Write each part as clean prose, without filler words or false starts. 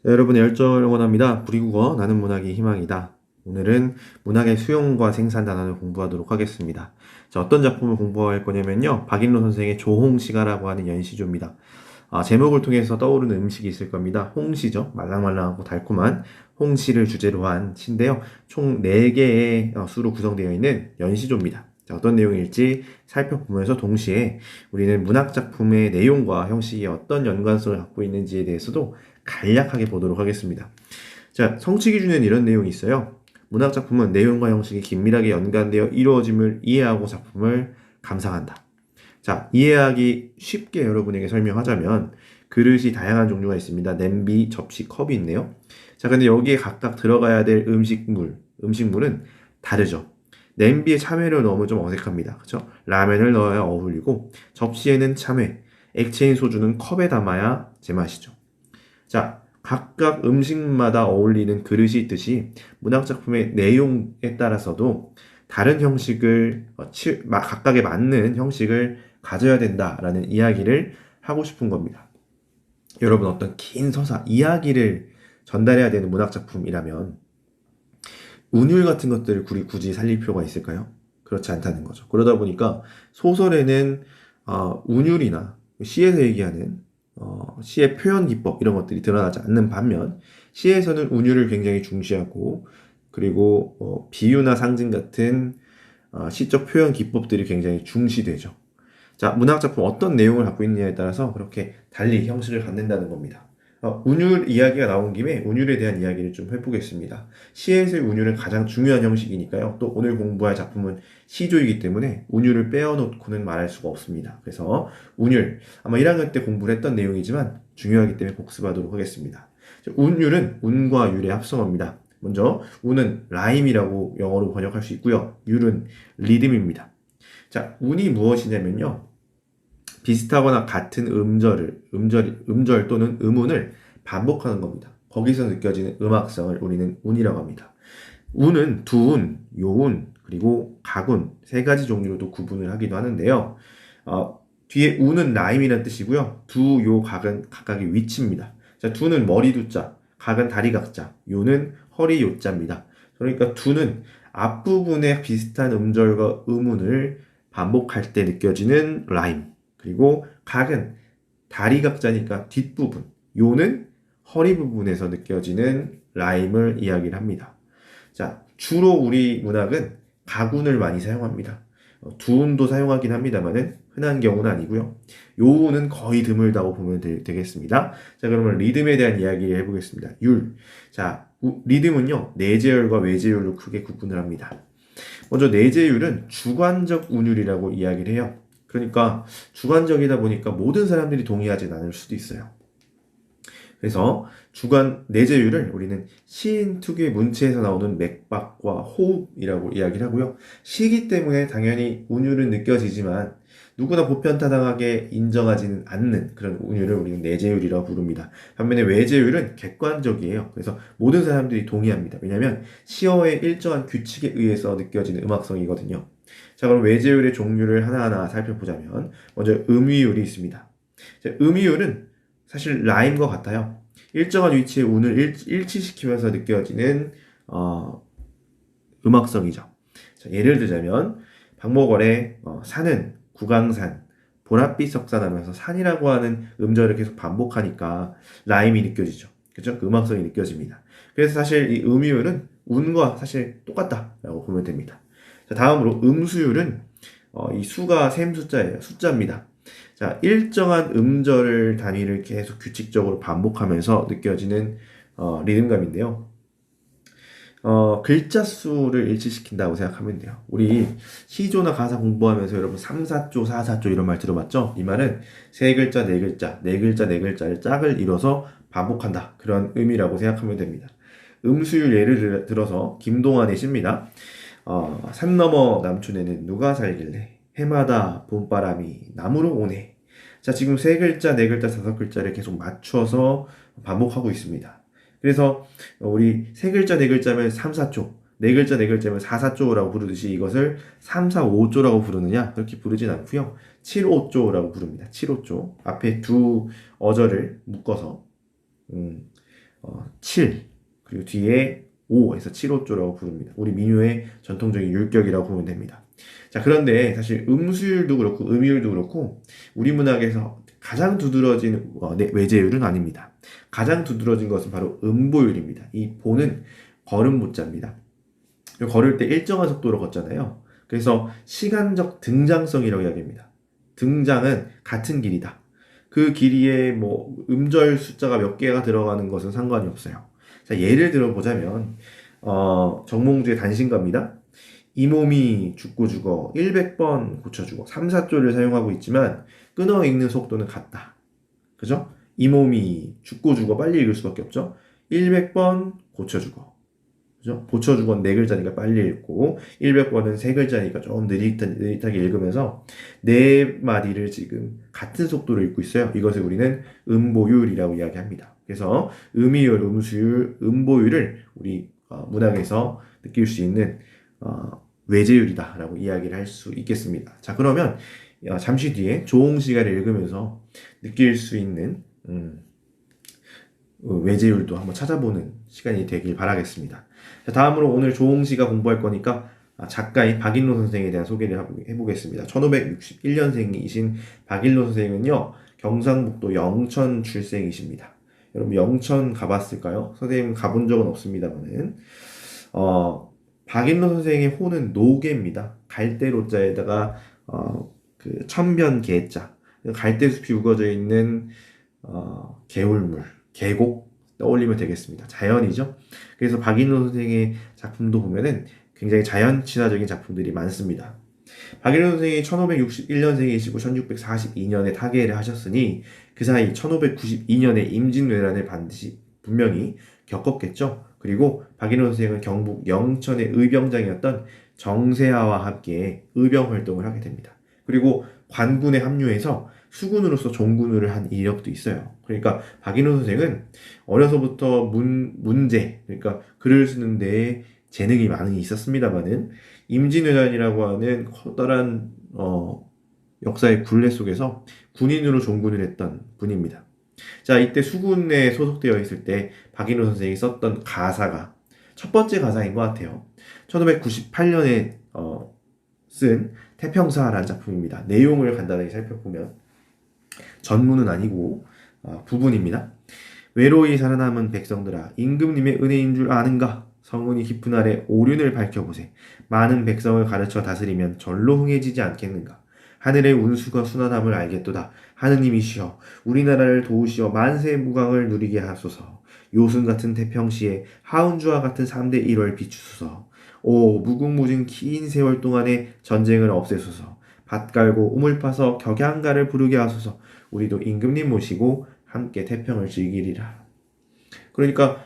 네, 여러분의 열정을 응원합니다. 부리국어 나는 문학이 희망이다. 오늘은 문학의 수용과 생산 단원을 공부하도록 하겠습니다. 자, 어떤 작품을 공부할 거냐면요. 박인로 선생의 조홍시가라고 하는 연시조입니다. 제목을 통해서 떠오르는 음식이 있을 겁니다. 홍시죠. 말랑말랑하고 달콤한 홍시를 주제로 한 시인데요. 총 4개의 수로 구성되어 있는 연시조입니다. 자, 어떤 내용일지 살펴보면서 동시에 우리는 문학작품의 내용과 형식이 어떤 연관성을 갖고 있는지에 대해서도 간략하게 보도록 하겠습니다. 자, 성취 기준에는 이런 내용이 있어요. 문학작품은 내용과 형식이 긴밀하게 연관되어 이루어짐을 이해하고 작품을 감상한다. 자, 이해하기 쉽게 여러분에게 설명하자면 그릇이 다양한 종류가 있습니다. 냄비, 접시, 컵이 있네요. 자, 근데 여기에 각각 들어가야 될 음식물은 다르죠. 냄비에 참외를 넣으면 좀 어색합니다. 그렇죠? 라면을 넣어야 어울리고 접시에는 참외, 액체인 소주는 컵에 담아야 제맛이죠. 자, 각각 음식마다 어울리는 그릇이 있듯이 문학작품의 내용에 따라서도 다른 형식을 각각에 맞는 형식을 가져야 된다라는 이야기를 하고 싶은 겁니다. 여러분 어떤 긴 서사, 이야기를 전달해야 되는 문학작품이라면 운율 같은 것들을 굳이 살릴 필요가 있을까요? 그렇지 않다는 거죠. 그러다 보니까 소설에는 운율이나 시에서 얘기하는 시의 표현 기법 이런 것들이 드러나지 않는 반면 시에서는 운율을 굉장히 중시하고 그리고 비유나 상징 같은 시적 표현 기법들이 굉장히 중시되죠. 자, 문학작품 어떤 내용을 갖고 있느냐에 따라서 그렇게 달리 형식을 갖는다는 겁니다. 운율 이야기가 나온 김에 운율에 대한 이야기를 좀 해보겠습니다. 시에서의 운율은 가장 중요한 형식이니까요. 또 오늘 공부할 작품은 시조이기 때문에 운율을 빼어놓고는 말할 수가 없습니다. 그래서 운율, 아마 1학년 때 공부를 했던 내용이지만 중요하기 때문에 복습하도록 하겠습니다. 운율은 운과 율의 합성어입니다. 먼저 운은 라임이라고 영어로 번역할 수 있고요. 율은 리듬입니다. 자, 운이 무엇이냐면요. 비슷하거나 같은 음절 또는 음운을 반복하는 겁니다. 거기서 느껴지는 음악성을 우리는 운이라고 합니다. 운은 두운, 요운, 그리고 가군 3가지 종류로도 구분을 하기도 하는데요. 뒤에 운은 라임이라는 뜻이고요. 두, 요, 각은 각각의 위치입니다. 자, 두는 머리 두자, 각은 다리 각자, 요는 허리 요자입니다. 그러니까 두는 앞부분에 비슷한 음절과 음운을 반복할 때 느껴지는 라임. 그리고 각은 다리 각자니까 뒷부분, 요는 허리 부분에서 느껴지는 라임을 이야기를 합니다. 자, 주로 우리 문학은 가군을 많이 사용합니다. 두운도 사용하긴 합니다만은 흔한 경우는 아니고요. 요운은 거의 드물다고 보면 되겠습니다. 자, 그러면 리듬에 대한 이야기를 해보겠습니다. 율. 자, 리듬은요, 내재율과 외재율로 크게 구분을 합니다. 먼저 내재율은 주관적 운율이라고 이야기를 해요. 그러니까 주관적이다 보니까 모든 사람들이 동의하지 않을 수도 있어요. 그래서 내재율을 우리는 시인 특유의 문체에서 나오는 맥박과 호흡이라고 이야기를 하고요. 시이기 때문에 당연히 운율은 느껴지지만 누구나 보편타당하게 인정하지는 않는 그런 운율을 우리는 내재율이라고 부릅니다. 반면에 외재율은 객관적이에요. 그래서 모든 사람들이 동의합니다. 왜냐하면 시어의 일정한 규칙에 의해서 느껴지는 음악성이거든요. 자, 그럼 외재율의 종류를 하나하나 살펴보자면 먼저 음위율이 있습니다. 자, 음위율은 사실 라임과 같아요. 일정한 위치에 운을 일치시키면서 느껴지는 음악성이죠. 자, 예를 들자면 박목월의 산은 구강산, 보랏빛 석산하면서 산이라고 하는 음절을 계속 반복하니까 라임이 느껴지죠. 그렇죠? 그 음악성이 느껴집니다. 그래서 사실 이 음위율은 운과 사실 똑같다라고 보면 됩니다. 자, 다음으로 음수율은 이 수가 셈 숫자예요. 숫자입니다. 자, 일정한 음절 단위를 계속 규칙적으로 반복하면서 느껴지는 리듬감인데요. 글자 수를 일치시킨다고 생각하면 돼요. 우리 시조나 가사 공부하면서 여러분 3, 4조, 4, 4조 이런 말 들어봤죠? 이 말은 3글자, 4글자, 4글자, 4글자를 짝을 이뤄서 반복한다. 그런 의미라고 생각하면 됩니다. 음수율 예를 들어서 김동완의 시입니다. 산 너머 남촌에는 누가 살길래 해마다 봄바람이 나무로 오네. 자, 지금 3글자, 4글자, 5글자를 계속 맞춰서 반복하고 있습니다. 그래서 우리 3글자, 4글자면 3, 4조, 4글자, 4글자면 4, 4조라고 부르듯이 이것을 3, 4, 5조라고 부르느냐? 그렇게 부르진 않고요. 7, 5조라고 부릅니다. 7, 5조. 앞에 두 어절을 묶어서 7, 그리고 뒤에 5에서 7호조라고 부릅니다. 우리 민요의 전통적인 율격이라고 보면 됩니다. 자, 그런데 사실 음수율도 그렇고 음이율도 그렇고 우리 문학에서 가장 두드러진 외제율은 아닙니다. 가장 두드러진 것은 바로 음보율입니다. 이 보는 걸음 보자입니다. 걸을 때 일정한 속도로 걷잖아요. 그래서 시간적 등장성이라고 이야기합니다. 등장은 같은 길이다. 그 길이에 뭐 음절 숫자가 몇 개가 들어가는 것은 상관이 없어요. 자, 예를 들어 보자면 정몽주의 단신가입니다. 이 몸이 죽고 죽어 100번 고쳐 죽어 3, 4조를 사용하고 있지만 끊어 읽는 속도는 같다. 그죠? 이 몸이 죽고 죽어 빨리 읽을 수밖에 없죠. 100번 고쳐 죽어. 그죠? 고쳐 죽어는 4글자니까 빨리 읽고 100번은 3글자니까 좀 느릿하게 읽으면서 4마디를 지금 같은 속도로 읽고 있어요. 이것을 우리는 음보율이라고 이야기합니다. 그래서 음이율, 음수율, 음보율을 우리 문학에서 느낄 수 있는 외제율이다라고 이야기를 할 수 있겠습니다. 자, 그러면 잠시 뒤에 조홍시가를 읽으면서 느낄 수 있는 외제율도 한번 찾아보는 시간이 되길 바라겠습니다. 자, 다음으로 오늘 조홍시가 공부할 거니까 작가인 박인로 선생에 대한 소개를 해보겠습니다. 1561년생이신 박인로 선생은요, 경상북도 영천 출생이십니다. 여러분 영천 가봤을까요? 선생님 가본 적은 없습니다만은 박인로 선생의 호는 노계입니다. 갈대로자에다가 그 천변계자, 갈대숲이 우거져 있는 개울물, 계곡 떠올리면 되겠습니다. 자연이죠. 그래서 박인로 선생의 작품도 보면은 굉장히 자연 친화적인 작품들이 많습니다. 박인로 선생이 1561년생이시고 1642년에 타계를 하셨으니 그 사이 1592년에 임진왜란을 반드시 분명히 겪었겠죠. 그리고 박인로 선생은 경북 영천의 의병장이었던 정세하와 함께 의병 활동을 하게 됩니다. 그리고 관군에 합류해서 수군으로서 종군을 한 이력도 있어요. 그러니까 박인호 선생은 어려서부터 문제, 그러니까 글을 쓰는 데에 재능이 많이 있었습니다만은 임진왜란이라고 하는 커다란 역사의 굴레 속에서 군인으로 종군을 했던 분입니다. 자, 이때 수군에 소속되어 있을 때 박인호 선생이 썼던 가사가 첫 번째 가사인 것 같아요. 1598년에 쓴 태평사라는 작품입니다. 내용을 간단하게 살펴보면 전문은 아니고 부분입니다. 외로이 살아남은 백성들아, 임금님의 은혜인 줄 아는가? 성운이 깊은 아래 오륜을 밝혀보세. 많은 백성을 가르쳐 다스리면 절로 흥해지지 않겠는가? 하늘의 운수가 순환함을 알겠도다. 하느님이시여 우리나라를 도우시어 만세 무강을 누리게 하소서. 요순 같은 태평시에 하운주와 같은 3대 1월 비추소서. 오 무궁무진 긴 세월 동안의 전쟁을 없애소서. 밭 갈고 우물 파서 격양가를 부르게 하소서. 우리도 임금님 모시고 함께 태평을 즐기리라. 그러니까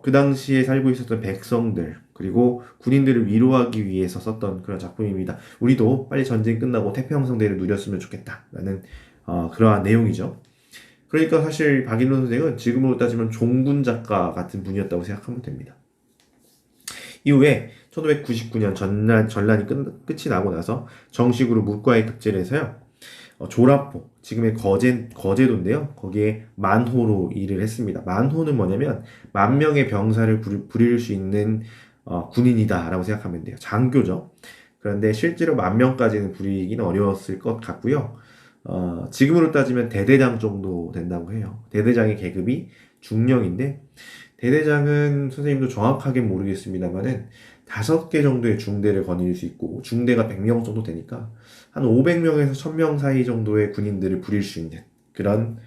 그 당시에 살고 있었던 백성들 그리고 군인들을 위로하기 위해서 썼던 그런 작품입니다. 우리도 빨리 전쟁 끝나고 태평성대를 누렸으면 좋겠다라는 그러한 내용이죠. 그러니까 사실 박인로 선생은 지금으로 따지면 종군 작가 같은 분이었다고 생각하면 됩니다. 이후에 1599년 전란이 끝이 나고 나서 정식으로 묵과의 특제를 해서요. 조라포, 지금의 거제도인데요. 거기에 만호로 일을 했습니다. 만호는 뭐냐면 10,000명의 병사를 부릴 수 있는 군인이다 라고 생각하면 돼요. 장교죠. 그런데 실제로 10,000명까지는 부리기는 어려웠을 것 같고요. 지금으로 따지면 대대장 정도 된다고 해요. 대대장의 계급이 중령인데 대대장은 선생님도 정확하게 모르겠습니다만은 5개 정도의 중대를 거닐 수 있고 중대가 100명 정도 되니까 한 500명에서 1000명 사이 정도의 군인들을 부릴 수 있는 그런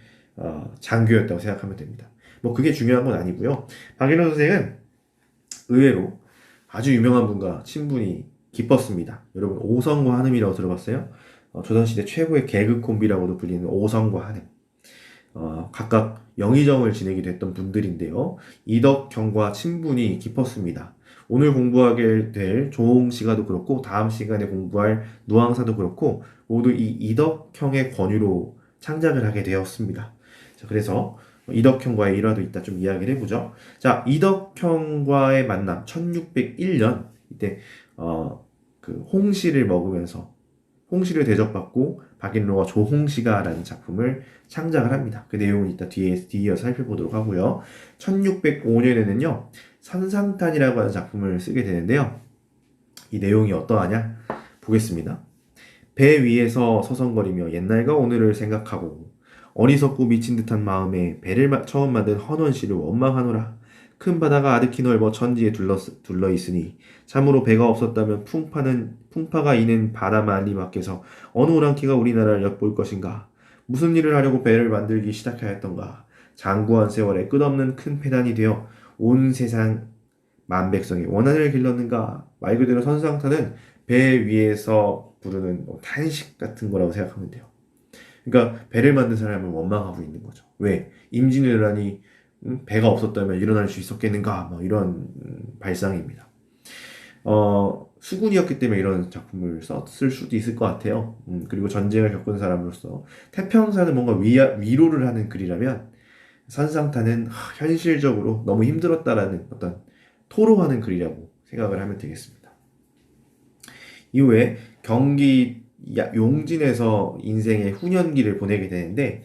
장교였다고 생각하면 됩니다. 뭐 그게 중요한 건 아니고요. 박인호 선생은 의외로 아주 유명한 분과 친분이 깊었습니다. 여러분 오성과 한음이라고 들어봤어요? 조선시대 최고의 개그 콤비라고도 불리는 오성과 한음. 각각 영의정을 지내기도 했던 분들인데요. 이덕형과 친분이 깊었습니다. 오늘 공부하게 될 조홍시가도 그렇고 다음 시간에 공부할 누앙사도 그렇고 모두 이 이덕형의 권유로 창작을 하게 되었습니다. 자, 그래서 이덕형과의 일화도 이따 좀 이야기를 해보죠. 자, 이덕형과의 만남 1601년 이때 그 홍시를 먹으면서 홍시를 대접받고 박인로와 조홍시가라는 작품을 창작을 합니다. 그 내용은 이따 뒤이어서 살펴보도록 하고요. 1605년에는요, 선상탄이라고 하는 작품을 쓰게 되는데요. 이 내용이 어떠하냐? 보겠습니다. 배 위에서 서성거리며 옛날과 오늘을 생각하고 어리석고 미친 듯한 마음에 배를 처음 만든 헌원 씨를 원망하노라. 큰 바다가 아득히 넓어 천지에 둘러 있으니 참으로 배가 없었다면 풍파가 이는 바다 만리 밖에서 어느 오랑캐가 우리나라를 엿볼 것인가? 무슨 일을 하려고 배를 만들기 시작하였던가? 장구한 세월에 끝없는 큰 패단이 되어 온 세상 만백성의 원한을 길렀는가? 말 그대로 선상타는 배 위에서 부르는 탄식 같은 거라고 생각하면 돼요. 그러니까 배를 만든 사람을 원망하고 있는 거죠. 왜? 임진왜란이 배가 없었다면 일어날 수 있었겠는가? 뭐 이런 발상입니다. 수군이었기 때문에 이런 작품을 썼을 수도 있을 것 같아요. 그리고 전쟁을 겪은 사람으로서 태평사는 뭔가 위로를 하는 글이라면 선상타는 현실적으로 너무 힘들었다라는 어떤 토로하는 글이라고 생각을 하면 되겠습니다. 이후에 경기 용진에서 인생의 후년기를 보내게 되는데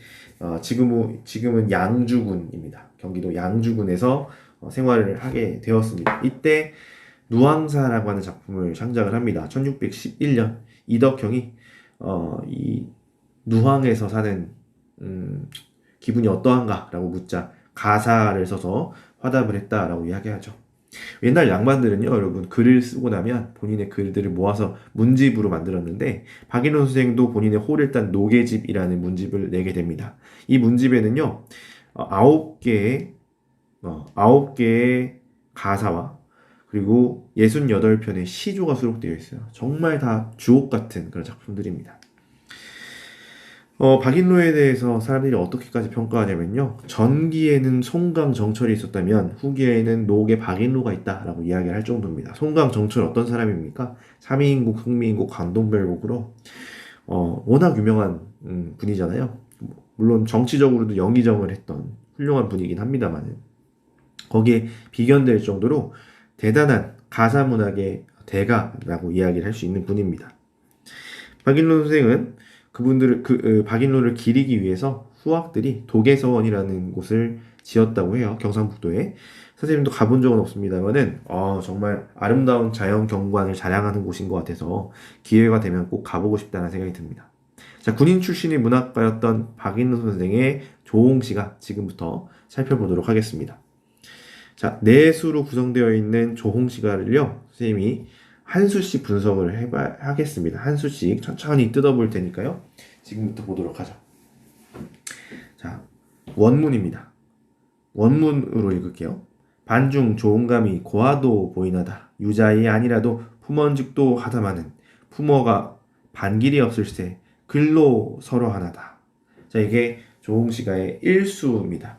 지금은 양주군입니다. 경기도 양주군에서 생활을 하게 되었습니다. 이때 누황사라고 하는 작품을 창작을 합니다. 1611년 이덕형이 이 누황에서 사는 기분이 어떠한가? 라고 묻자 가사를 써서 화답을 했다라고 이야기하죠. 옛날 양반들은요, 여러분, 글을 쓰고 나면 본인의 글들을 모아서 문집으로 만들었는데, 박인론 선생도 본인의 호를 딴 노계집이라는 문집을 내게 됩니다. 이 문집에는요, 9개의 가사와 그리고 68편의 시조가 수록되어 있어요. 정말 다 주옥 같은 그런 작품들입니다. 박인로에 대해서 사람들이 어떻게까지 평가하냐면요. 전기에는 송강 정철이 있었다면 후기에는 노계 박인로가 있다라고 이야기를 할 정도입니다. 송강 정철 어떤 사람입니까? 삼위인국, 흥미인국, 광동별곡으로 워낙 유명한 분이잖아요. 물론 정치적으로도 영의정을 했던 훌륭한 분이긴 합니다만 거기에 비견될 정도로 대단한 가사문학의 대가라고 이야기를 할 수 있는 분입니다. 박인로 선생은 박인로를 기리기 위해서 후학들이 도계서원이라는 곳을 지었다고 해요. 경상북도에. 선생님도 가본 적은 없습니다만은 정말 아름다운 자연 경관을 자랑하는 곳인 것 같아서 기회가 되면 꼭 가보고 싶다는 생각이 듭니다. 자, 군인 출신의 문학가였던 박인로 선생의 조홍시가 지금부터 살펴보도록 하겠습니다. 자, 내수로 구성되어 있는 조홍시가를요, 선생님이 한 수씩 분석을 하겠습니다. 한 수씩 천천히 뜯어볼 테니까요. 지금부터 보도록 하죠. 자, 원문입니다. 원문으로 읽을게요. 반중 조홍감이 고하도 보이나다. 유자이 아니라도 품언직도 하다마는 품어가 반길이 없을세 글로 서로 하나다. 자, 이게 조홍시가의 1수입니다.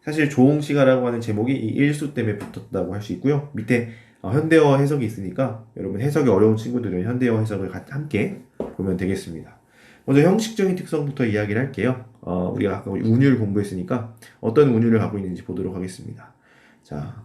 사실 조홍시가라고 하는 제목이 이 1수 때문에 붙었다고 할 수 있고요. 밑에 현대어 해석이 있으니까 여러분 해석이 어려운 친구들은 현대어 해석을 함께 보면 되겠습니다. 먼저 형식적인 특성부터 이야기를 할게요. 우리가 아까 운율 공부했으니까 어떤 운율을 갖고 있는지 보도록 하겠습니다. 자,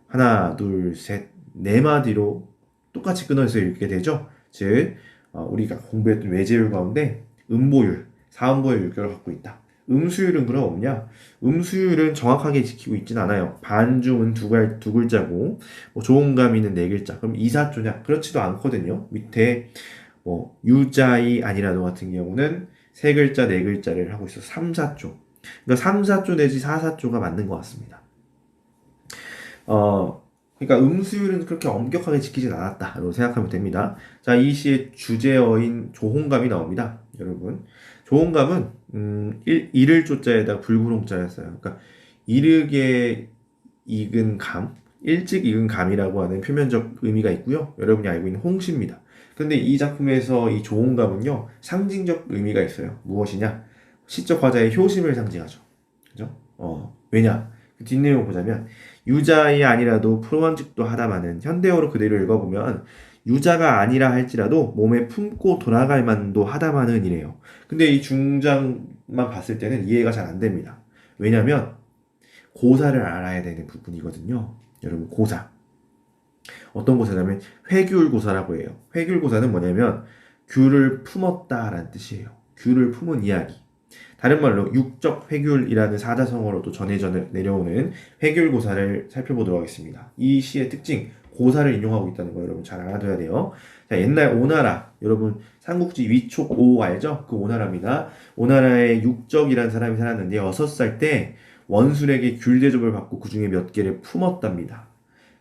하나, 둘, 셋, 네 마디로 똑같이 끊어서 읽게 되죠. 즉, 우리가 공부했던 외제율 가운데 음보율, 사음보의 율격을 갖고 있다. 음수율은 그럼 없냐? 음수율은 정확하게 지키고 있진 않아요. 반중은 두 글자고, 조홍감이는 네 글자. 그럼 이사조냐? 그렇지도 않거든요. 밑에, 유자이 아니라도 같은 경우는 세 글자, 네 글자를 하고 있어. 3, 4조. 그러니까 3, 4조 내지 4, 4조가 맞는 것 같습니다. 그러니까 음수율은 그렇게 엄격하게 지키진 않았다라고 생각하면 됩니다. 자, 이 시의 주제어인 조홍감이 나옵니다. 여러분. 조홍감은 이를 조자에다가 불구홍자였어요. 그러니까 이르게 익은 감, 일찍 익은 감이라고 하는 표면적 의미가 있고요. 여러분이 알고 있는 홍시입니다. 근데 이 작품에서 이 조홍감은요, 상징적 의미가 있어요. 무엇이냐? 시적 화자의 효심을 상징하죠. 그죠? 왜냐? 그 뒷내용 보자면 유자이 아니라도 품언직도 하다마는 현대어로 그대로 읽어보면 유자가 아니라 할지라도 몸에 품고 돌아갈 만도 하다마는 이래요. 근데 이 중장만 봤을 때는 이해가 잘 안 됩니다. 왜냐면 고사를 알아야 되는 부분이거든요. 여러분, 고사. 어떤 고사냐면 회귤고사라고 해요. 회귤고사는 뭐냐면 귤을 품었다라는 뜻이에요. 귤을 품은 이야기. 다른 말로 육적 회귤이라는 사자성어로도 전해져 내려오는 회귤고사를 살펴보도록 하겠습니다. 이 시의 특징, 고사를 인용하고 있다는 거 여러분 잘 알아둬야 돼요. 자, 옛날 오나라, 여러분 삼국지 위촉 오 알죠? 그 오나라입니다. 오나라에 육적이라는 사람이 살았는데 6살 때 원술에게 귤 대접을 받고 그 중에 몇 개를 품었답니다.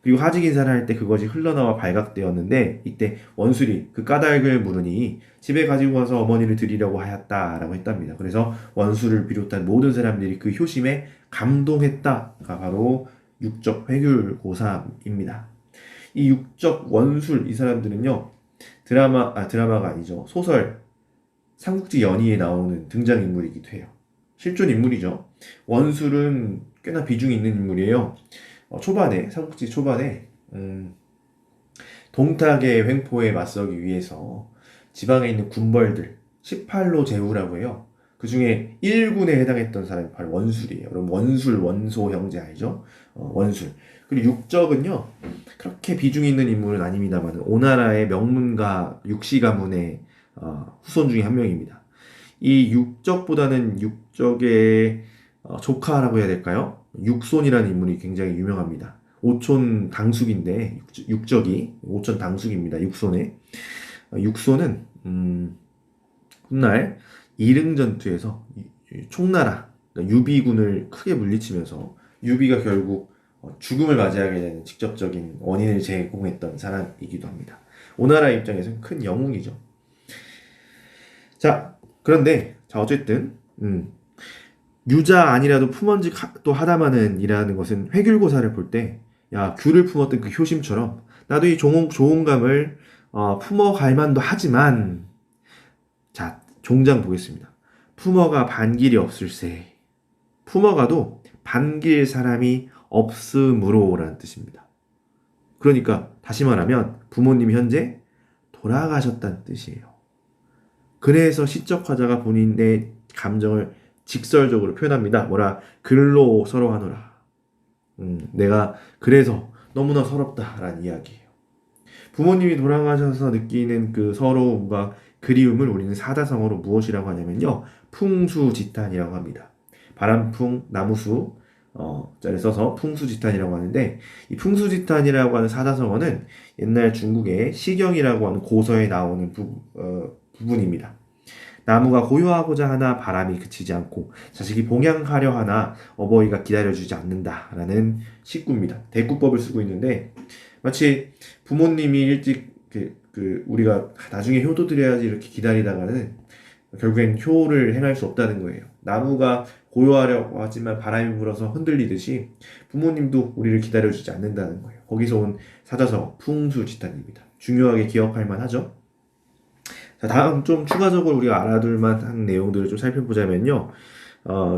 그리고 하직 인사를 할 때 그것이 흘러나와 발각되었는데 이때 원술이 그 까닭을 물으니 집에 가지고 와서 어머니를 드리려고 하였다라고 했답니다. 그래서 원술을 비롯한 모든 사람들이 그 효심에 감동했다가 바로 육적 회귤고사입니다. 이 육적 원술 이 사람들은요 드라마가 아니죠, 소설 삼국지 연의에 나오는 등장인물이기도 해요. 실존 인물이죠. 원술은 꽤나 비중이 있는 인물이에요. 초반에 삼국지 초반에 동탁의 횡포에 맞서기 위해서 지방에 있는 군벌들 18로 제후라고 해요. 그 중에 1군에 해당했던 사람이 바로 원술이에요. 그럼 원술, 원소 형제 알죠? 원술. 그리고 육적은요 그렇게 비중이 있는 인물은 아닙니다만 오나라의 명문가 육시 가문의 후손 중에 한 명입니다. 이 육적보다는 육적의 조카라고 해야 될까요? 육손이라는 인물이 굉장히 유명합니다. 오촌 당숙인데 육적이 오촌 당숙입니다. 육손은 훗날 이릉전투에서 총나라 그러니까 유비군을 크게 물리치면서 유비가 결국 죽음을 맞이하게 되는 직접적인 원인을 제공했던 사람이기도 합니다. 오나라 입장에서는 큰 영웅이죠. 자, 그런데 어쨌든 유자 아니라도 품언지 또 하다마는 이라는 것은 회귤고사를 볼 때 야, 귤을 품었던 그 효심처럼 나도 이 조홍감을 품어갈 만도 하지만 자, 종장 보겠습니다. 품어가 반길이 없을세. 품어가도 반길 사람이 없으므로라는 뜻입니다. 그러니까 다시 말하면 부모님이 현재 돌아가셨다는 뜻이에요. 그래서 시적 화자가 본인의 감정을 직설적으로 표현합니다. 뭐라 글로 서러하노라. 내가 그래서 너무나 서럽다라는 이야기예요. 부모님이 돌아가셔서 느끼는 그 서러움과 그리움을 우리는 사자성어로 무엇이라고 하냐면요, 풍수지탄이라고 합니다. 바람풍 나무수 자를 써서 풍수지탄이라고 하는데, 이 풍수지탄이라고 하는 사자성어는 옛날 중국의 시경이라고 하는 고서에 나오는 부분입니다. 나무가 고요하고자 하나 바람이 그치지 않고 자식이 봉양하려 하나 어버이가 기다려주지 않는다라는 식구입니다. 대꾸법을 쓰고 있는데 마치 부모님이 일찍 우리가 나중에 효도드려야지 이렇게 기다리다가는 결국엔 효를 행할 수 없다는 거예요. 나무가 고요하려고 하지만 바람이 불어서 흔들리듯이 부모님도 우리를 기다려주지 않는다는 거예요. 거기서 온 사자성어 풍수지탄입니다. 중요하게 기억할 만하죠. 자, 다음 좀 추가적으로 우리가 알아둘 만한 내용들을 좀 살펴보자면요.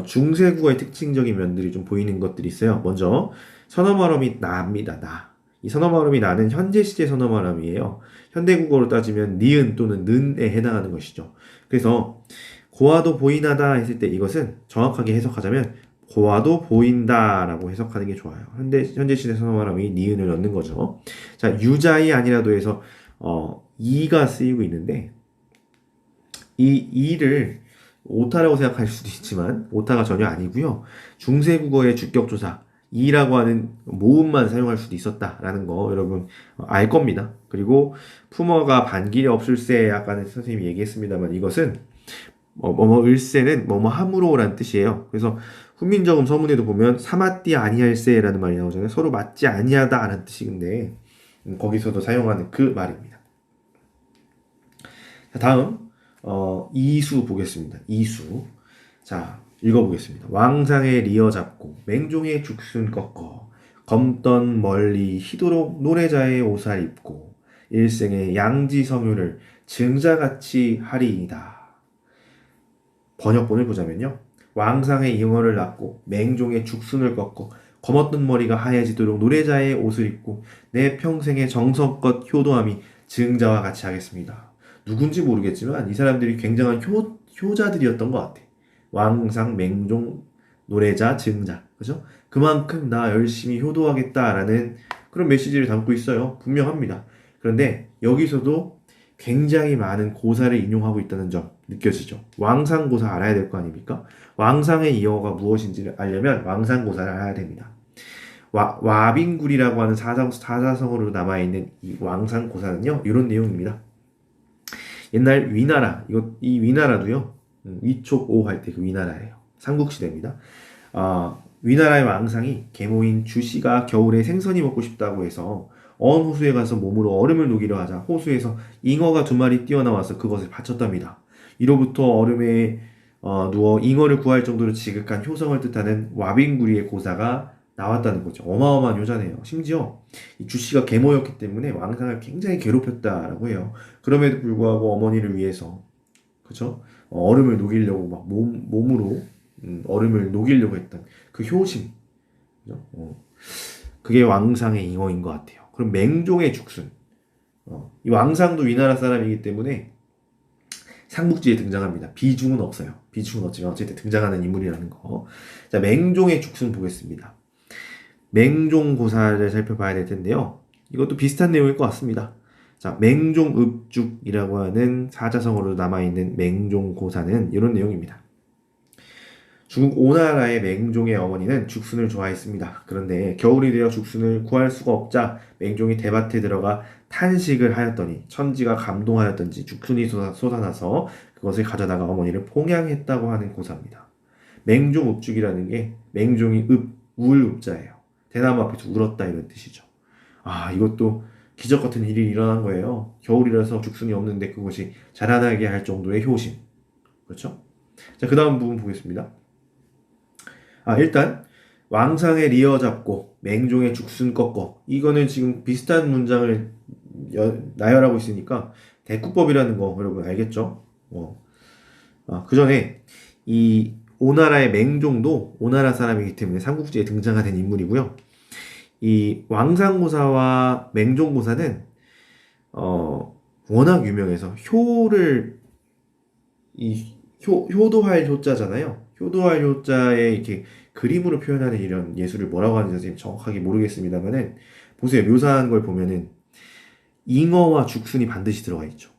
중세국어의 특징적인 면들이 좀 보이는 것들이 있어요. 먼저 선어말음이 나입니다. 나. 이 선어말음이 나는 현재 시제 선어말음이에요. 현대국어로 따지면 니은 또는 는에 해당하는 것이죠. 그래서 고와도 보이나다 했을 때 이것은 정확하게 해석하자면 고와도 보인다라고 해석하는 게 좋아요. 현재 시제 선어말음이 니은을 넣는 거죠. 자, 유자이 아니라도 해서 이가 쓰이고 있는데 이 이를 오타라고 생각할 수도 있지만 오타가 전혀 아니고요. 중세국어의 주격조사 이라고 하는 모음만 사용할 수도 있었다라는 거 여러분 알 겁니다. 그리고 품어가 반길이 없을세 아까는 선생님이 얘기했습니다만 이것은 을세는 함으로라는 뜻이에요. 그래서 훈민정음 서문에도 보면 사맞디 아니할세라는 말이 나오잖아요. 서로 맞지 아니하다라는 뜻인데 거기서도 사용하는 그 말입니다. 자, 다음 이수 보겠습니다. 이수. 자, 읽어보겠습니다. 왕상에 리어 잡고 맹종의 죽순 꺾어 검던 멀리 희도록 노래자의 옷을 입고 일생의 양지 섬유를 증자같이 하리이다. 번역본을 보자면요. 왕상의 잉어를 낳고 맹종의 죽순을 꺾고 검었던 머리가 하얘지도록 노래자의 옷을 입고 내 평생의 정성껏 효도함이 증자와 같이 하겠습니다. 누군지 모르겠지만 이 사람들이 굉장한 효자들이었던 것 같아. 왕상, 맹종, 노래자, 증자. 그죠? 그만큼 나 열심히 효도하겠다라는 그런 메시지를 담고 있어요. 분명합니다. 그런데 여기서도 굉장히 많은 고사를 인용하고 있다는 점 느껴지죠. 왕상고사 알아야 될 거 아닙니까? 왕상의 이어가 무엇인지를 알려면 왕상고사를 알아야 됩니다. 와빙굴이라고 하는 사자성어로 남아있는 이 왕상고사는요, 이런 내용입니다. 옛날 위나라, 이 위나라도요, 위촉오 할 때 그 위나라예요. 삼국시대입니다. 위나라의 왕상이 계모인 주씨가 겨울에 생선이 먹고 싶다고 해서 언 호수에 가서 몸으로 얼음을 녹이려 하자 호수에서 잉어가 2마리 뛰어나와서 그것을 바쳤답니다. 이로부터 얼음에 누워 잉어를 구할 정도로 지극한 효성을 뜻하는 와빙구리의 고사가 나왔다는 거죠. 어마어마한 효자네요. 심지어 이 주씨가 계모였기 때문에 왕상을 굉장히 괴롭혔다라고 해요. 그럼에도 불구하고 어머니를 위해서, 그죠? 얼음을 녹이려고 막 몸으로 얼음을 녹이려고 했던 그 효심, 그죠? 그게 왕상의 잉어인 것 같아요. 그럼 맹종의 죽순, 이 왕상도 위나라 사람이기 때문에 삼국지에 등장합니다. 비중은 없어요. 비중은 없지만 어쨌든 등장하는 인물이라는 거. 자, 맹종의 죽순 보겠습니다. 맹종고사를 살펴봐야 될 텐데요. 이것도 비슷한 내용일 것 같습니다. 자, 맹종읍죽이라고 하는 사자성어로 남아있는 맹종고사는 이런 내용입니다. 중국 오나라의 맹종의 어머니는 죽순을 좋아했습니다. 그런데 겨울이 되어 죽순을 구할 수가 없자 맹종이 대밭에 들어가 탄식을 하였더니 천지가 감동하였던지 죽순이 솟아나서 그것을 가져다가 어머니를 봉양했다고 하는 고사입니다. 맹종읍죽이라는 게 맹종이 울 읍자예요. 대나무 앞에서 울었다 이런 뜻이죠. 이것도 기적 같은 일이 일어난 거예요. 겨울이라서 죽순이 없는데 그것이 자라나게 할 정도의 효심. 그렇죠? 자, 그 다음 부분 보겠습니다. 일단 왕상의 리어 잡고 맹종의 죽순 꺾어, 이거는 지금 비슷한 문장을 나열하고 있으니까 대꾸법이라는 거 여러분 알겠죠? 그 전에 이 오나라의 맹종도 오나라 사람이기 때문에 삼국지에 등장하는 인물이고요. 이 왕상고사와 맹종고사는 워낙 유명해서 효도할 효자잖아요. 효도할 효자의 이렇게 그림으로 표현하는 이런 예술을 뭐라고 하는지 선생님 정확하게 모르겠습니다만은 보세요. 묘사한 걸 보면은 잉어와 죽순이 반드시 들어가 있죠.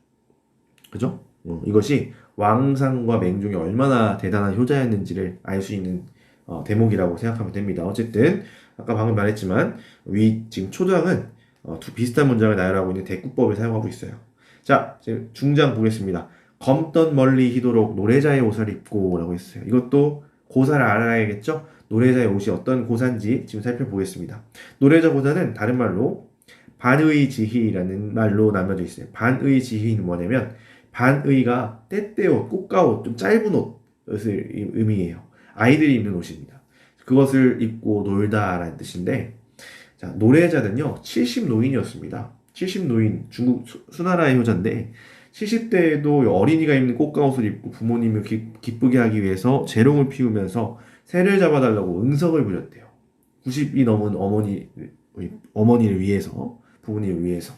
그죠? 이것이 왕상과 맹종이 얼마나 대단한 효자였는지를 알 수 있는 대목이라고 생각하면 됩니다. 어쨌든 아까 방금 말했지만 지금 초장은 비슷한 문장을 나열하고 있는 대꾸법을 사용하고 있어요. 자, 중장 보겠습니다. 검던 멀리 희도록 노래자의 옷을 입고 라고 했어요. 이것도 고사를 알아야겠죠? 노래자의 옷이 어떤 고사인지 지금 살펴보겠습니다. 노래자 고사는 다른 말로 반의지희라는 말로 나눠져 있어요. 반의지희는 뭐냐면 반의가 때때옷, 꽃가옷, 좀 짧은 옷을 의미해요. 아이들이 입는 옷입니다. 그것을 입고 놀다라는 뜻인데, 자, 노래자는요 70노인이었습니다. 70노인, 중국 수나라의 효자인데 70대에도 어린이가 입는 꽃가옷을 입고 부모님을 기쁘게 하기 위해서 재롱을 피우면서 새를 잡아달라고 응석을 부렸대요. 90이 넘은 어머니를 위해서, 부모님을 위해서.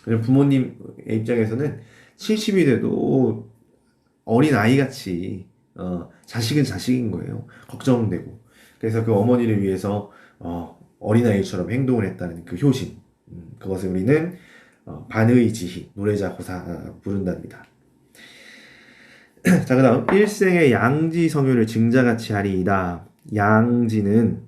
부모님의 입장에서는 70이 돼도 어린 아이같이 자식은 자식인 거예요. 걱정되고. 그래서 그 어머니를 위해서 어린아이처럼 행동을 했다는 그 효심, 그것을 우리는 반의지희, 노래자 고사 부른답니다. 자, 그 다음 일생의 양지 성효를 증자같이 하리이다. 양지는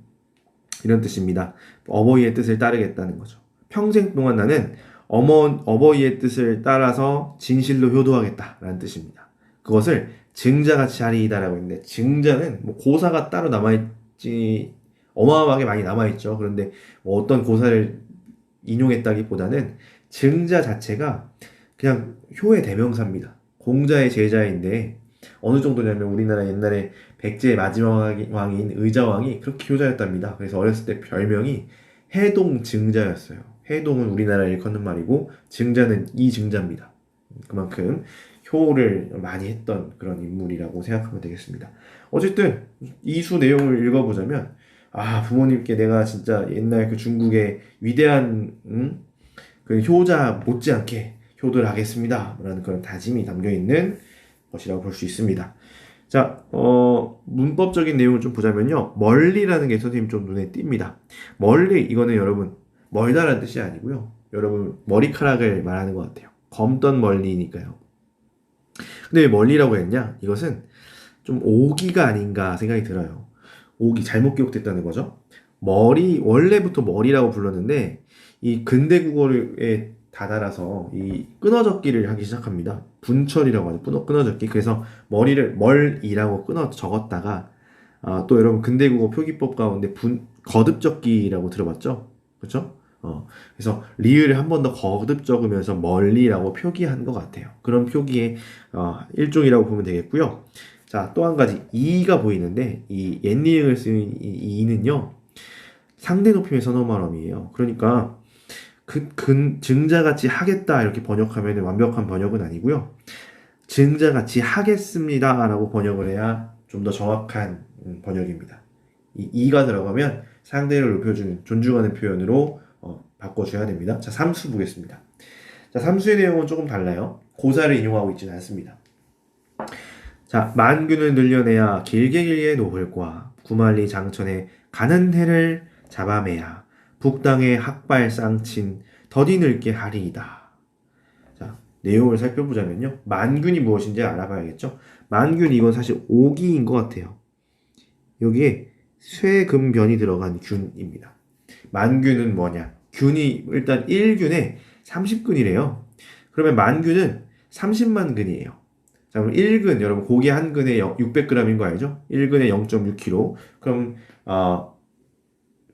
이런 뜻입니다. 어버이의 뜻을 따르겠다는 거죠. 평생 동안 나는 어버이의 뜻을 따라서 진실로 효도하겠다라는 뜻입니다. 그것을 증자같이 하리이다라고 했는데, 증자는 고사가 따로 남아있지, 어마어마하게 많이 남아있죠. 그런데 어떤 고사를 인용했다기보다는 증자 자체가 그냥 효의 대명사입니다. 공자의 제자인데 어느 정도냐면 우리나라 옛날에 백제의 마지막 왕인 의자왕이 그렇게 효자였답니다. 그래서 어렸을 때 별명이 해동증자였어요. 해동은 우리나라를 일컫는 말이고 증자는 이증자입니다. 그만큼 효를 많이 했던 그런 인물이라고 생각하면 되겠습니다. 어쨌든 이수 내용을 읽어보자면 부모님께 내가 진짜 옛날 그 중국의 위대한 그 효자 못지않게 효도를 하겠습니다 라는 그런 다짐이 담겨있는 것이라고 볼 수 있습니다. 자, 문법적인 내용을 좀 보자면요, 멀리라는 게 선생님 좀 눈에 띕니다. 멀리, 이거는 여러분 멀다라는 뜻이 아니고요, 여러분 머리카락을 말하는 것 같아요. 검던 멀리니까요. 근데 왜 멀리라고 했냐? 이것은 좀 오기가 아닌가 생각이 들어요. 오기 잘못 기억됐다는 거죠. 머리 원래부터 머리라고 불렀는데 이 근대 국어에 다다라서 이 끊어적기를 하기 시작합니다. 분철이라고 하죠. 끊어적기. 그래서 머리를 멀이라고 끊어 적었다가 또 여러분 근대 국어 표기법 가운데 거듭적기라고 들어봤죠? 그렇죠? 그래서 리을을 한 번 더 거듭 적으면서 멀리라고 표기한 것 같아요. 그런 표기의 일종이라고 보면 되겠고요. 자, 또 한 가지 이가 보이는데 이 옛니을 쓰는 이 이는요 상대 높임의 선어 발음이에요. 그러니까 증자같이 하겠다 이렇게 번역하면 완벽한 번역은 아니고요. 증자같이 하겠습니다라고 번역을 해야 좀 더 정확한 번역입니다. 이 이가 들어가면 상대를 높여주는 존중하는 표현으로 바꿔줘야 됩니다. 자, 삼수 보겠습니다. 자, 삼수의 내용은 조금 달라요. 고사를 인용하고 있지는 않습니다. 자, 만균을 늘려내야 길게 길게 노을과 구만리 장천에 가는 해를 잡아매야 북당의 학발 쌍친 더디 늙게 하리이다. 자, 내용을 살펴보자면요. 만균이 무엇인지 알아봐야겠죠. 만균 이건 사실 오기인 것 같아요. 여기에 쇠금변이 들어간 균입니다. 만균은 뭐냐? 균이 일단 1균에 30근이래요. 그러면 만균은 30만 근이에요. 자, 그럼 1근, 여러분 고기 한 근에 600g인 거 알죠? 1근에 0.6kg. 그럼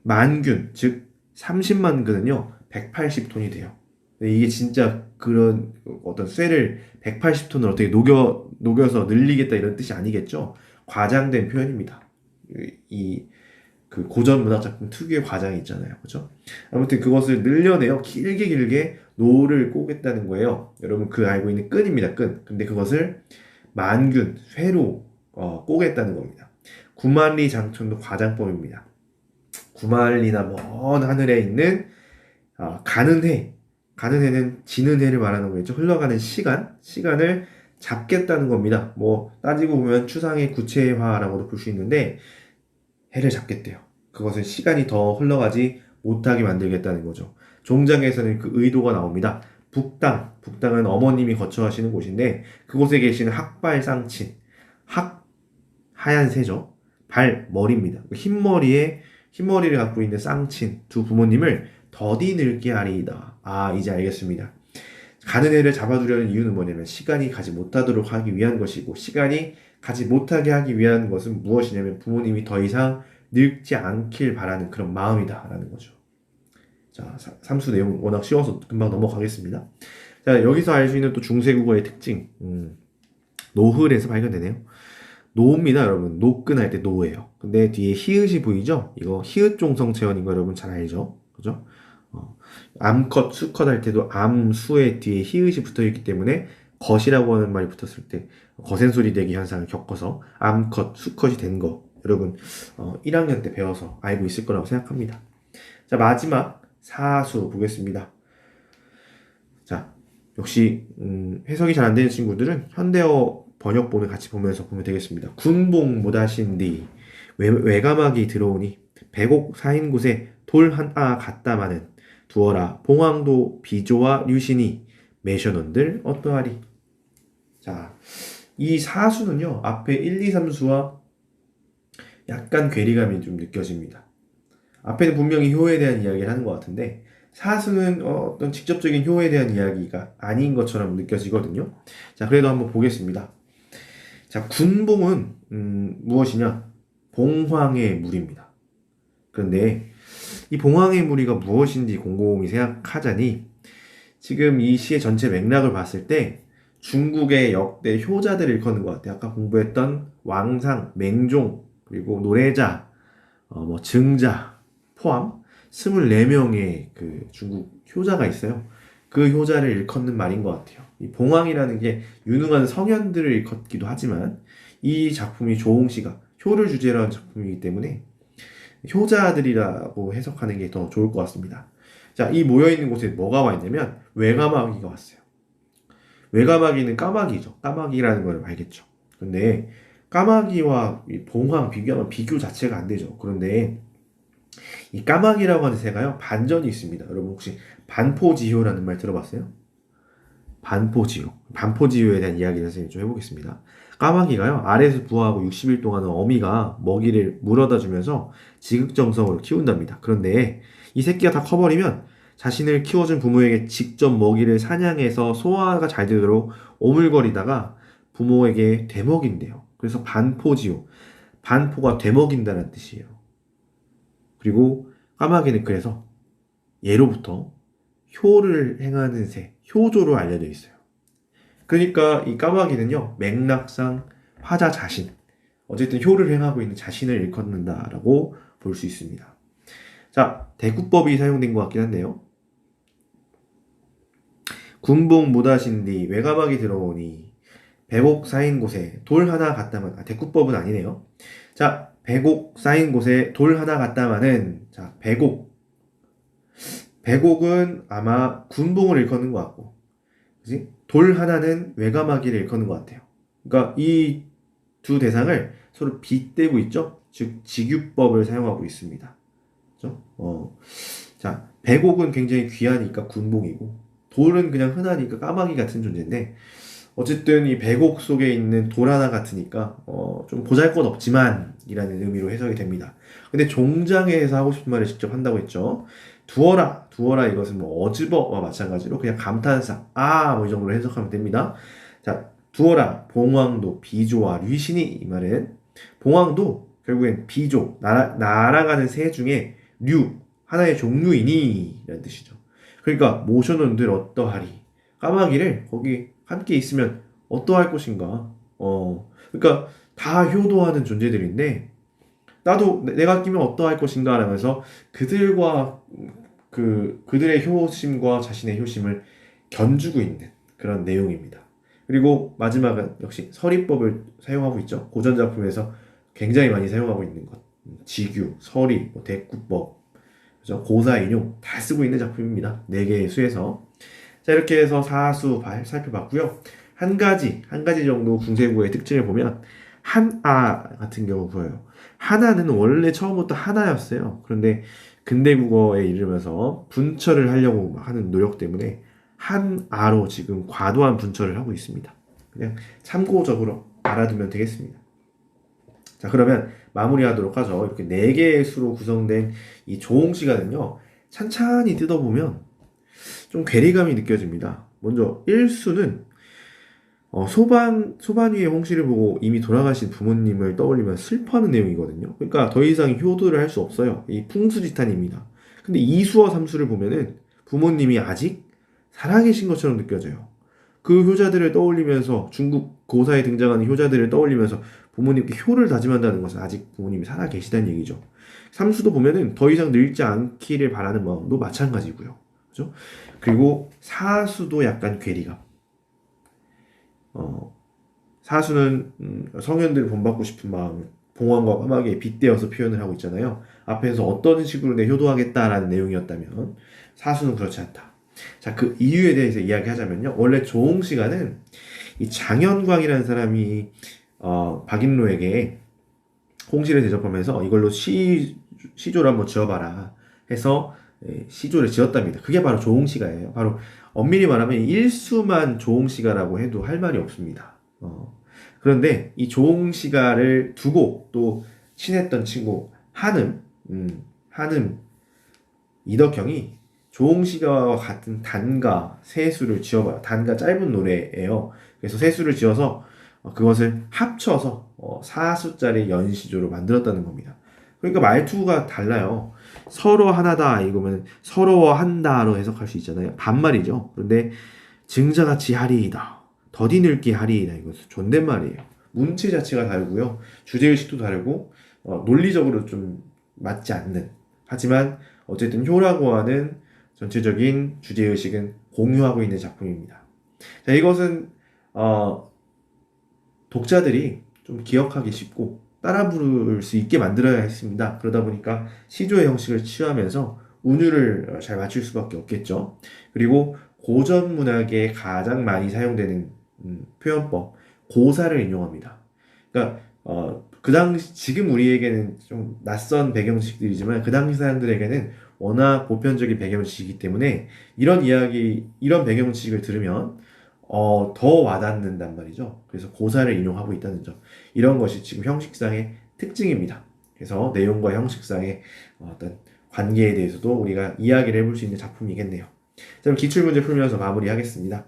만균, 즉 30만 근은요 180톤이 돼요. 이게 진짜 그런 어떤 쇠를 180톤을 어떻게 녹여서 늘리겠다 이런 뜻이 아니겠죠? 과장된 표현입니다. 그 고전 문학 작품 특유의 과장이 있잖아요. 그죠? 아무튼 그것을 늘려내어 길게 길게 노를 꼬겠다는 거예요. 여러분 그 알고 있는 끈입니다. 끈. 근데 그것을 만균, 쇠로 꼬겠다는 겁니다. 구만리 장천도 과장법입니다. 구만리나 먼 하늘에 있는 가는 해. 가는 해는 지는 해를 말하는 거겠죠. 흘러가는 시간을 잡겠다는 겁니다. 뭐 따지고 보면 추상의 구체화라고도 볼 수 있는데 해를 잡겠대요. 그것은 시간이 더 흘러가지 못하게 만들겠다는 거죠. 종장에서는 그 의도가 나옵니다. 북당은 어머님이 거처하시는 곳인데 그곳에 계시는 학발쌍친, 하얀 새죠. 머리입니다. 흰머리를 갖고 있는 쌍친 두 부모님을 더디 늙게 하리이다. 이제 알겠습니다. 가는 해를 잡아두려는 이유는 뭐냐면 시간이 가지 못하도록 하기 위한 것이고 시간이 가지 못하게 하기 위한 것은 무엇이냐면 부모님이 더 이상 늙지 않길 바라는 그런 마음이다 라는 거죠. 자, 삼수 내용 워낙 쉬워서 금방 넘어가겠습니다. 자, 여기서 알 수 있는 또 중세국어의 특징 노흘에서 발견되네요. 노입니다 여러분. 노끈할 때 노예요. 근데 뒤에 히읗이 보이죠? 이거 히읗 종성 체언인 거 여러분 잘 알죠? 그죠? 암컷, 수컷 할 때도 암수의 뒤에 히읗이 붙어있기 때문에 겉이라고 하는 말이 붙었을 때 거센 소리 내기 현상을 겪어서 암컷, 수컷이 된 거 여러분 1학년 때 배워서 알고 있을 거라고 생각합니다. 자, 마지막 사수 보겠습니다. 자, 역시 해석이 잘 안 되는 친구들은 현대어 번역본을 같이 보면서 보면 되겠습니다. 군봉 못하신디 외가막이 들어오니 백옥 사인 곳에 돌 하나 갖다마는 두어라 봉황도 비조와 류신이 매셔논들 어떠하리. 자, 이 사수는요 앞에 1, 2, 3수와 약간 괴리감이 좀 느껴집니다. 앞에는 분명히 효에 대한 이야기를 하는 것 같은데 사수는 어떤 직접적인 효에 대한 이야기가 아닌 것처럼 느껴지거든요. 자, 그래도 한번 보겠습니다. 자, 군봉은 무엇이냐? 봉황의 물입니다. 그런데 이 봉황의 무리가 무엇인지 곰곰이 생각하자니 지금 이 시의 전체 맥락을 봤을 때 중국의 역대 효자들을 일컫는 것 같아요. 아까 공부했던 왕상, 맹종, 그리고 노래자, 증자 포함 24명의 그 중국 효자가 있어요. 그 효자를 일컫는 말인 것 같아요. 이 봉황이라는 게 유능한 성현들을 일컫기도 하지만 이 작품이 조홍시가 효를 주제로 한 작품이기 때문에 효자들이라고 해석하는 게 더 좋을 것 같습니다. 자, 이 모여있는 곳에 뭐가 와 있냐면 외가마귀가 왔어요. 외가마귀는 까마귀죠. 까마귀라는 걸 알겠죠. 근데 까마귀와 이 봉황 비교하면 비교 자체가 안 되죠. 그런데 이 까마귀라고 하는 새가요 반전이 있습니다. 여러분 혹시 반포지효라는 말 들어봤어요? 반포지유. 반포지유에 대한 이야기를 선생님이 좀 해보겠습니다. 까마귀가요, 알에서 부화하고 60일 동안은 어미가 먹이를 물어다 주면서 지극정성으로 키운답니다. 그런데 이 새끼가 다 커버리면 자신을 키워준 부모에게 직접 먹이를 사냥해서 소화가 잘 되도록 오물거리다가 부모에게 되먹인대요. 그래서 반포지요. 반포가 되먹인다는 뜻이에요. 그리고 까마귀는 그래서 예로부터 효를 행하는 새, 효조로 알려져 있어요. 그러니까 이 까마귀는요, 맥락상 화자 자신, 어쨌든 효를 행하고 있는 자신을 일컫는다라고 볼 수 있습니다. 자, 대구법이 사용된 것 같긴 한데요. 군복 못하신 뒤 외가박이 들어오니 백옥 쌓인 곳에 돌 하나 갔다만, 대구법은 아니네요. 자, 백옥 쌓인 곳에 돌 하나 갔다마는, 자, 백옥은 아마 군복을 일컫는 것 같고, 그지? 돌 하나는 외가마귀를 일컫는 것 같아요. 그러니까 이 두 대상을 서로 빗대고 있죠? 즉, 직유법을 사용하고 있습니다. 그죠? 자, 백옥은 굉장히 귀하니까 군복이고, 돌은 그냥 흔하니까 까마귀 같은 존재인데, 어쨌든 이 백옥 속에 있는 돌 하나 같으니까 좀 보잘것없지만 이라는 의미로 해석이 됩니다. 근데 종장에서 하고 싶은 말을 직접 한다고 했죠. 두어라 이것은 뭐 어즈버와 마찬가지로 그냥 감탄사 뭐 이 정도로 해석하면 됩니다. 자, 두어라 봉황도 비조와 류신이, 이 말은 봉황도 결국엔 비조 날아가는 새 중에 류 하나의 종류이니 라는 뜻이죠. 그러니까 모셔놓은들 어떠하리, 까마귀를 거기 함께 있으면 어떠할 것인가. 그러니까 다 효도하는 존재들인데 나도 내가 끼면 어떠할 것인가 라면서 그들과 그들의 효심과 자신의 효심을 견주고 있는 그런 내용입니다. 그리고 마지막은 역시 서리법을 사용하고 있죠. 고전 작품에서 굉장히 많이 사용하고 있는 것. 직유, 서리, 대구법, 그죠? 고사인용 다 쓰고 있는 작품입니다. 4개의 수에서. 자, 이렇게 해서 사수 살펴봤고요. 한 가지 정도 중세국어의 특징을 보면 한아 같은 경우 보여요. 하나는 원래 처음부터 하나였어요. 그런데 근대국어에 이르면서 분철을 하려고 하는 노력 때문에 한아로 지금 과도한 분철을 하고 있습니다. 그냥 참고적으로 알아두면 되겠습니다. 자, 그러면 마무리하도록 하죠. 이렇게 4개의 수로 구성된 이 조홍시가는요, 찬찬히 뜯어보면 좀 괴리감이 느껴집니다. 먼저 1수는 소반 위의 홍시를 보고 이미 돌아가신 부모님을 떠올리면 슬퍼하는 내용이거든요. 그러니까 더 이상 효도를 할 수 없어요. 이 풍수지탄입니다. 근데 2수와 3수를 보면은 부모님이 아직 살아계신 것처럼 느껴져요. 그 효자들을 떠올리면서, 중국 고사에 등장하는 효자들을 떠올리면서 부모님께 효를 다짐한다는 것은 아직 부모님이 살아계시다는 얘기죠. 3수도 보면은 더 이상 늙지 않기를 바라는 마음도 마찬가지고요. 그죠? 그리고 4수도 약간 괴리감. 사수는 성현들을 본받고 싶은 마음을 봉황과 까마귀에 빗대어서 표현을 하고 있잖아요. 앞에서 어떤 식으로 내 효도하겠다라는 내용이었다면 사수는 그렇지 않다. 자, 그 이유에 대해서 이야기하자면요. 원래 조홍시가는 이 장현광이라는 사람이 박인로에게 홍시를 대접하면서 이걸로 시조를 한번 지어봐라 해서 시조를 지었답니다. 그게 바로 조홍시가예요. 바로 엄밀히 말하면 일수만 조홍시가라고 해도 할 말이 없습니다. 그런데 이 조홍시가를 두고 또 친했던 친구 한음 이덕형이 조홍시가와 같은 단가 세수를 지어봐요. 단가 짧은 노래예요. 그래서 세수를 지어서 그것을 합쳐서 4수짜리 연시조로 만들었다는 겁니다. 그러니까 말투가 달라요. 서로 하나다 이거면 서러워한다로 해석할 수 있잖아요. 반말이죠. 그런데 증자같이 하리이다, 더디 늙기 하리이다, 이것은 존댓말이에요. 문체 자체가 다르고요. 주제의식도 다르고 논리적으로 좀 맞지 않는, 하지만 어쨌든 효라고 하는 전체적인 주제의식은 공유하고 있는 작품입니다. 자, 이것은 독자들이 좀 기억하기 쉽고 따라 부를 수 있게 만들어야 했습니다. 그러다 보니까 시조의 형식을 취하면서 운율을 잘 맞출 수밖에 없겠죠. 그리고 고전 문학에 가장 많이 사용되는 표현법, 고사를 인용합니다. 그러니까 그 당시, 지금 우리에게는 좀 낯선 배경지식들이지만 그 당시 사람들에게는 워낙 보편적인 배경지식이기 때문에 이런 배경지식을 들으면 더 와닿는단 말이죠. 그래서 고사를 인용하고 있다는 점. 이런 것이 지금 형식상의 특징입니다. 그래서 내용과 형식상의 어떤 관계에 대해서도 우리가 이야기를 해볼 수 있는 작품이겠네요. 자, 그럼 기출문제 풀면서 마무리하겠습니다.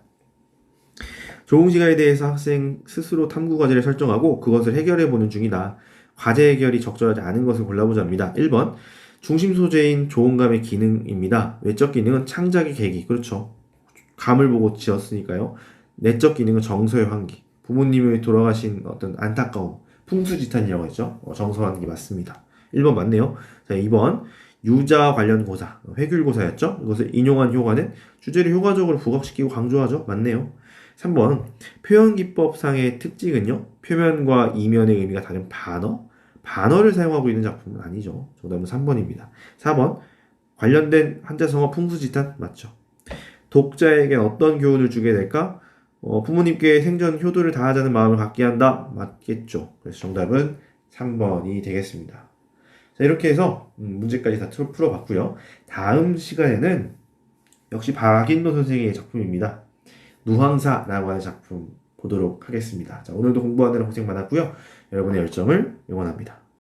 좋은 시간에 대해서 학생 스스로 탐구 과제를 설정하고 그것을 해결해 보는 중이다. 과제 해결이 적절하지 않은 것을 골라보자입니다. 1번 중심 소재인 좋은 감의 기능입니다. 외적 기능은 창작의 계기. 그렇죠. 감을 보고 지었으니까요. 내적 기능은 정서의 환기. 부모님이 돌아가신 어떤 안타까움, 풍수지탄이라고 했죠. 정서환기 맞습니다. 1번 맞네요. 자, 2번 유자 관련 고사, 회귤고사였죠. 이것을 인용한 효과는 주제를 효과적으로 부각시키고 강조하죠. 맞네요. 3번 표현기법상의 특징은요. 표면과 이면의 의미가 다른 반어를 사용하고 있는 작품은 아니죠. 정답은 3번입니다. 4번 관련된 한자성어 풍수지탄 맞죠. 독자에겐 어떤 교훈을 주게 될까? 부모님께 생전 효도를 다하자는 마음을 갖게 한다. 맞겠죠. 그래서 정답은 3번이 되겠습니다. 자, 이렇게 해서 문제까지 다 풀어봤고요. 다음 시간에는 역시 박인도 선생의 작품입니다. 누황사라고 하는 작품 보도록 하겠습니다. 자, 오늘도 공부하느라 고생 많았고요. 여러분의 열정을 응원합니다.